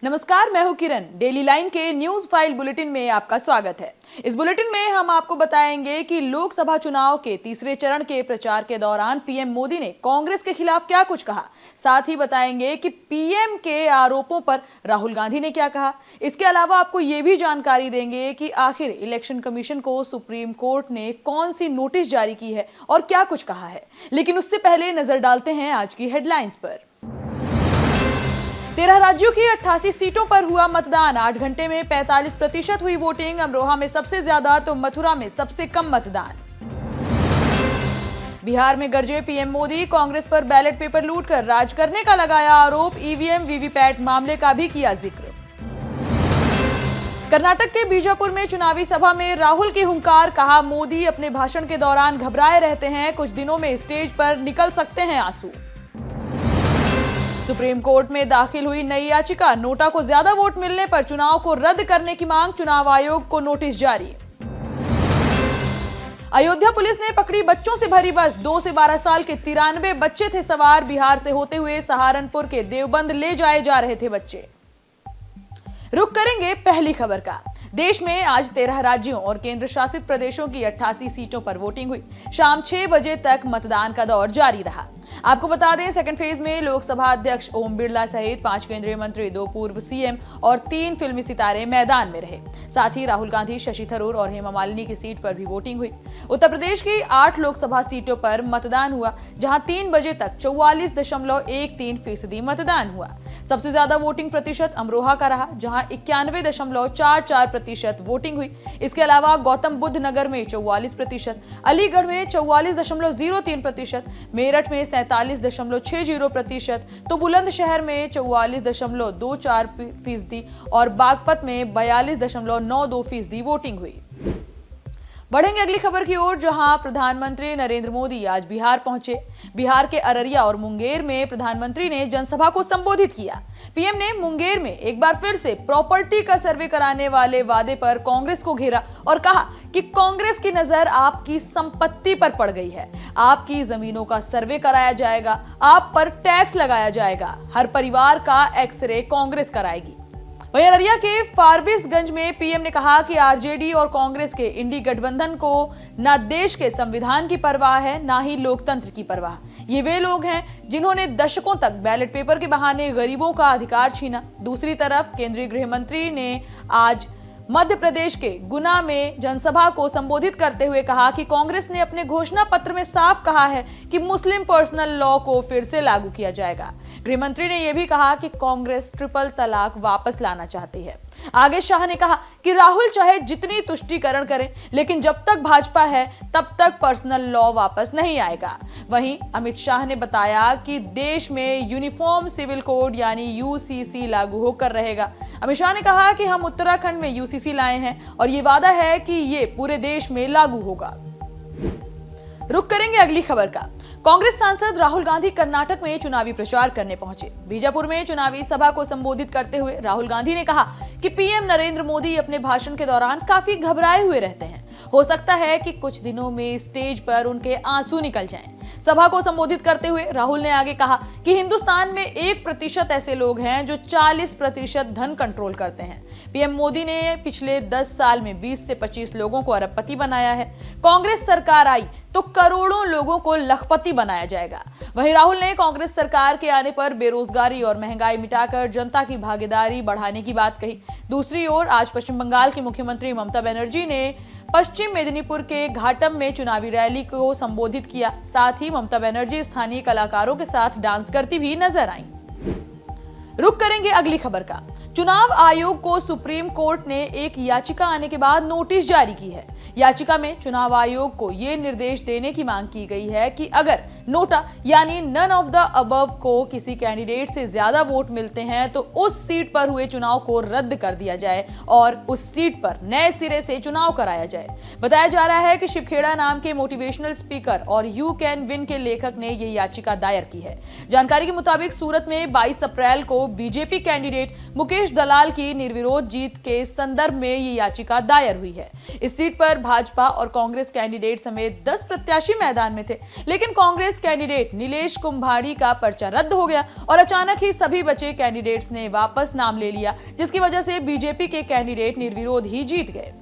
नमस्कार, मैं हूं किरण। डेली लाइन के न्यूज फाइल बुलेटिन में आपका स्वागत है। इस बुलेटिन में हम आपको बताएंगे कि लोकसभा चुनाव के तीसरे चरण के प्रचार के दौरान पीएम मोदी ने कांग्रेस के खिलाफ क्या कुछ कहा। साथ ही बताएंगे कि पीएम के आरोपों पर राहुल गांधी ने क्या कहा। इसके अलावा आपको ये भी जानकारी देंगे कि आखिर इलेक्शन कमीशन को सुप्रीम कोर्ट ने कौन सी नोटिस जारी की है और क्या कुछ कहा है। लेकिन उससे पहले नजर डालते हैं आज की हेडलाइंस पर। 13 राज्यों की 88 सीटों पर हुआ मतदान। 8 घंटे में 45% हुई वोटिंग। अमरोहा में सबसे ज्यादा तो मथुरा में सबसे कम मतदान। बिहार में गरजे पीएम मोदी। कांग्रेस पर बैलेट पेपर लूटकर राज करने का लगाया आरोप। ईवीएम वीवीपैट मामले का भी किया जिक्र। कर्नाटक के बीजापुर में चुनावी सभा में राहुल की हुंकार। कहा, मोदी अपने भाषण के दौरान घबराए रहते हैं, कुछ दिनों में स्टेज पर निकल सकते हैं आंसू। सुप्रीम कोर्ट में दाखिल हुई नई याचिका। नोटा को ज्यादा वोट मिलने पर चुनाव को रद्द करने की मांग। चुनाव आयोग को नोटिस जारी। अयोध्या पुलिस ने पकड़ी बच्चों से भरी बस। 2 से 12 साल के 93 बच्चे थे सवार। बिहार से होते हुए सहारनपुर के देवबंद ले जाए जा रहे थे बच्चे। रुक करेंगे पहली खबर का। देश में आज 13 राज्यों और केंद्र शासित प्रदेशों की 88 सीटों पर वोटिंग हुई। शाम 6 बजे तक मतदान का दौर जारी रहा। आपको बता दें, सेकंड फेज में लोकसभा अध्यक्ष ओम बिरला सहित 5 केंद्रीय मंत्री, 2 पूर्व सीएम और 3 फिल्मी सितारे मैदान में रहे। साथ ही राहुल गांधी, शशि थरूर और हेमा मालिनी की सीट पर भी वोटिंग हुई। उत्तर प्रदेश की 8 लोकसभा सीटों पर मतदान हुआ, जहां 3 बजे तक 44.13% मतदान हुआ। सबसे ज्यादा वोटिंग प्रतिशत अमरोहा का रहा, जहां 91.44% वोटिंग हुई। इसके अलावा गौतम बुद्ध नगर में 44%, अलीगढ़ में 44.03%, मेरठ में 47.60% तो बुलंदशहर में 44.24% और बागपत में 42.92% वोटिंग हुई। बढ़ेंगे अगली खबर की ओर, जहां प्रधानमंत्री नरेंद्र मोदी आज बिहार पहुंचे। बिहार के अररिया और मुंगेर में प्रधानमंत्री ने जनसभा को संबोधित किया। पीएम ने मुंगेर में एक बार फिर से प्रॉपर्टी का सर्वे कराने वाले वादे पर कांग्रेस को घेरा और कहा कि कांग्रेस की नजर आपकी संपत्ति पर पड़ गई है। आपकी जमीनों का सर्वे कराया जाएगा, आप पर टैक्स लगाया जाएगा, हर परिवार का एक्सरे कांग्रेस कराएगी। वहीं अररिया के फारबिसगंज में पीएम ने कहा कि आरजेडी और कांग्रेस के इंडी गठबंधन को ना देश के संविधान की परवाह है, ना ही लोकतंत्र की परवाह। ये वे लोग हैं जिन्होंने दशकों तक बैलेट पेपर के बहाने गरीबों का अधिकार छीना। दूसरी तरफ केंद्रीय गृह मंत्री ने आज मध्य प्रदेश के गुना में जनसभा को संबोधित करते हुए कहा कि कांग्रेस ने अपने घोषणा पत्र में साफ कहा है कि मुस्लिम पर्सनल लॉ को फिर से लागू किया जाएगा। गृह मंत्री ने यह भी कहा कि कांग्रेस ट्रिपल तलाक वापस लाना चाहती है। आगे शाह ने कहा कि राहुल चाहे जितनी तुष्टीकरण करें, लेकिन जब तक भाजपा है तब तक पर्सनल लॉ वापस नहीं आएगा। वहीं अमित शाह ने बताया कि देश में यूनिफॉर्म सिविल कोड यानी यूसीसी लागू होकर रहेगा। अमित शाह ने कहा कि हम उत्तराखंड में यूसीसी लाए हैं और ये वादा है कि ये पूरे देश में लागू होगा। रुक करेंगे अगली खबर का। कांग्रेस सांसद राहुल गांधी कर्नाटक में चुनावी प्रचार करने पहुंचे। बीजापुर में चुनावी सभा को संबोधित करते हुए राहुल गांधी ने कहा कि पीएम नरेंद्र मोदी अपने भाषण के दौरान काफी घबराए हुए रहते हैं। हो सकता है कि कुछ दिनों में स्टेज पर उनके आंसू निकल जाएं। सभा को संबोधित करते हुए राहुल ने आगे कहा कि हिंदुस्तान में 1% ऐसे लोग हैं जो 40% धन कंट्रोल करते हैं। पीएम मोदी ने पिछले 10 साल में 20 से 25 लोगों को अरबपति बनाया है। कांग्रेस सरकार आई तो करोड़ों लोगों को लखपति बनाया जाएगा। वहीं राहुल ने कांग्रेस सरकार के आने पर बेरोजगारी और महंगाई मिटाकर जनता की भागीदारी बढ़ाने की बात कही। दूसरी ओर आज पश्चिम बंगाल की मुख्यमंत्री ममता बनर्जी ने पश्चिम मेदिनीपुर के घाटम में चुनावी रैली को संबोधित किया। साथ ही ममता बनर्जी स्थानीय कलाकारों के साथ डांस करती भी नजर आईं। रुक करेंगे अगली खबर का। चुनाव आयोग को सुप्रीम कोर्ट ने एक याचिका आने के बाद नोटिस जारी की है। याचिका में चुनाव आयोग को यह निर्देश देने की मांग की गई है कि अगर नोटा यानी नन ऑफ द अबव को किसी कैंडिडेट से ज्यादा वोट मिलते हैं तो उस सीट पर हुए चुनाव को रद्द कर दिया जाए और उस सीट पर नए सिरे से चुनाव कराया जाए। बताया जा रहा है कि शिवखेड़ा नाम के मोटिवेशनल स्पीकर और यू कैन विन के लेखक ने यह याचिका दायर की है। जानकारी के मुताबिक सूरत में 22 अप्रैल को बीजेपी कैंडिडेट मुकेश दलाल की निर्विरोध जीत के संदर्भ में ये याचिका दायर हुई है। इस सीट पर भाजपा और कांग्रेस कैंडिडेट समेत 10 प्रत्याशी मैदान में थे, लेकिन कांग्रेस कांग्रेस कैंडिडेट नीलेश कुंभाड़ी का पर्चा रद्द हो गया और अचानक ही सभी बचे कैंडिडेट्स ने वापस नाम ले लिया, जिसकी वजह से बीजेपी के कैंडिडेट निर्विरोध ही जीत गए।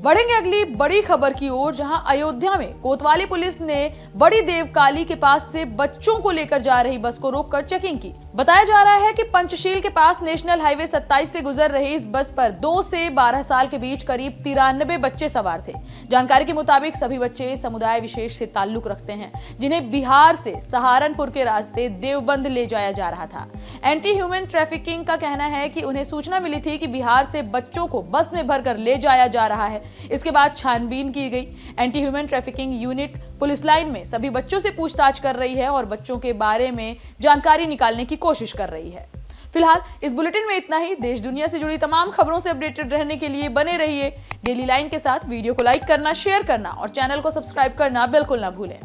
बढ़ेंगे अगली बड़ी खबर की ओर, जहां अयोध्या में कोतवाली पुलिस ने बड़ी देवकाली के पास से बच्चों को लेकर जा रही बस को रोककर चेकिंग की। बताया जा रहा है कि पंचशील के पास नेशनल हाईवे 27 से गुजर रही इस बस पर 2 से 12 साल के बीच करीब 93 बच्चे सवार थे। जानकारी के मुताबिक सभी बच्चे समुदाय विशेष से ताल्लुक रखते हैं, जिन्हें बिहार से सहारनपुर के रास्ते देवबंद ले जाया जा रहा था। एंटी ह्यूमन ट्रैफिकिंग का कहना है कि उन्हें सूचना मिली थी कि बिहार से बच्चों को बस में भरकर ले जाया जा रहा है। इसके बाद छानबीन की गई। Anti human trafficking unit police line में सभी बच्चों से पूछताछ कर रही है और बच्चों के बारे में जानकारी निकालने की कोशिश कर रही है। फिलहाल इस बुलेटिन में इतना ही। देश दुनिया से जुड़ी तमाम खबरों से अपडेटेड रहने के लिए बने रहिए डेली लाइन के साथ। वीडियो को लाइक करना, शेयर करना और चैनल को सब्सक्राइब करना बिल्कुल ना भूलें।